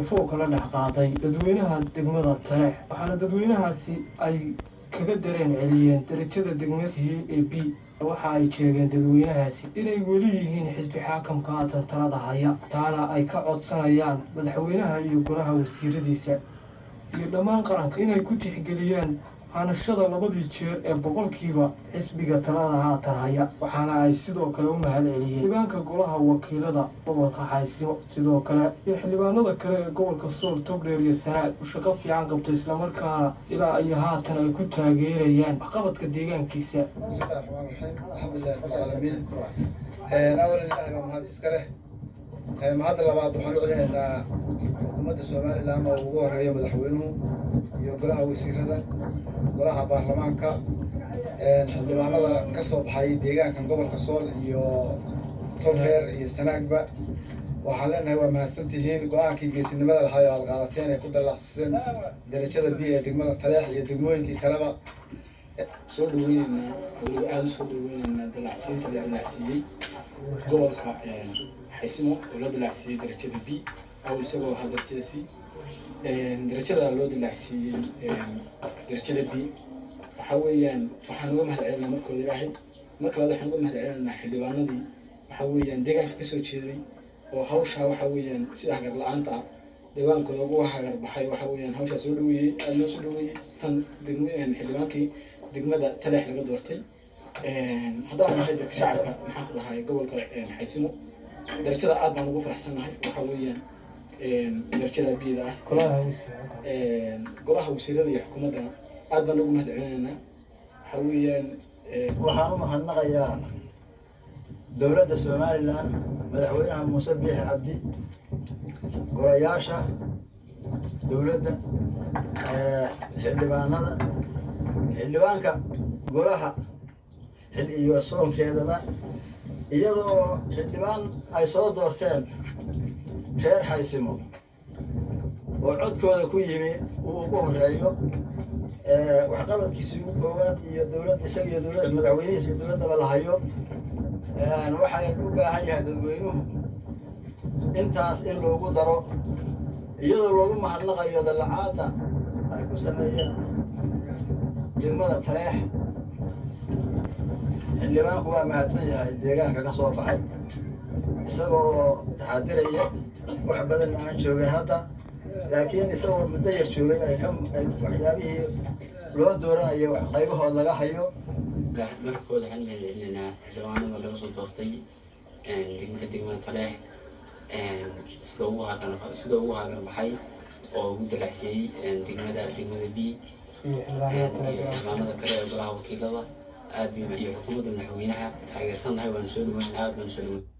foo kala dhex qaaday dadweynaha degmada Taleex waxaana dadweynahaasi ay kaga dareen celiyeen darajada degmada B waxa ay sheegeen dadweynahaasi inay weli yihiin xisbi xaakamka talada haya taana ay ka codsanayaan madaxweynaha iyo golaha wasiiradiisa iyo dhammaan qaranka inay ku tixgeliyaan hanashada labadii jeer ee boqolkiiba xisbiga talada haatan haya waxaana ay sidoo kale u mahad celiyeen xildhibaanka golaha wakiilada gobolka Xaysimo sidoo kale iyo xildhibaanada kale ee gobolka Sool Togdheer iyo Sanaag u shaqo fiican qabtay isla markaana ilaa ay haatan ay ku taageerayaan waxqabadka deegaankiisa. alxamdulillahi rabbil aalamiin awlan ilaahay mahad iska leh mahad labaad waxaan u celinaynaa xukuumadda Soomaaliland oo ugu horeeyo madaxweynuhu iyo golaha wasiirada golaha baarlamaanka xildhibaanada ka soo baxay deegaanka gobolka Sool iyo Togdheer iyo Sanaagba waxaan leenahay waa mahadsantihiin go'aankii geesinimada lahaa ee aad qaadateen ee ku dallacsiiseen darajada B ee degmada Taleex iyo degmooyinkii kaleba soo dhaweynayna waliba aad u soo dhaweynayna dallacsiinta la dallacsiiyey gobolka Xaysimo oo la dallacsiiyey darajada B أو يسووا هذا الجلسي درجة اللود اللي عسي درجة بي وحويا وحنقول مهد عيلنا مركو دراهي مركو هذا حنقول مهد عيلنا حلوان ذي وحويا ديجان كسر شذي وهوشها وحويا سلاح قبل أنت ديوان كذا وها قرب حي وحويا هوشها سلوي أنو سلوي تن دقمة حلوان كي دقمة تلاح لقدرتي هذا ما هيدك شعبك محقق هاي قبل حيسمو درجة عاد ما نقول فرح سنة هاي وحويا درجة بيدا قلها وسيرة يحكمنا عاد ما نقول مهد عيننا حويا waxaan u mahadnaqayaa dowladda Soomaaliland madaxweynaha Muuse Biixi Cabdi golayaasha dowladda xildhibaanka golaha xil iyo soonkeedaba iyadoo xildhibaan ay soo doorteen reer Xaysimo oo codkooda ku yimi uu ugu horeeyo waxqabadkiisa ugu koowaad iyo dowladda isaga iyo dowladda madaxweynihiisa iyo dowladda la hayo waxay u baahan yahay dadweynuhu intaas in loogu daro iyadoo loogu mahadnaqayo dalacaada ay ku sameeyeen degmada Taleex xildhibaanku waa mahadsan yahay deegaanka ka soo baxay isagoo taxadiraya wax badan aan joogin hadda laakiin isagoo muddo yar joogay ay waxyaabihii loo dooranayo wax qaybahood laga hayo markooda waxaan mahadcelinaynaa xildhibaanada laga soo doortay degmada Taleex sida ugu hagar baxay oo ugu dallacsiiyey degmada B iyo xildhibaanada kale ee golaha wakiilada aad bay iyo xukuumadda madaxweynaha taageersan tahay waan soo dhaweynaa aad baan soo dhaweynaa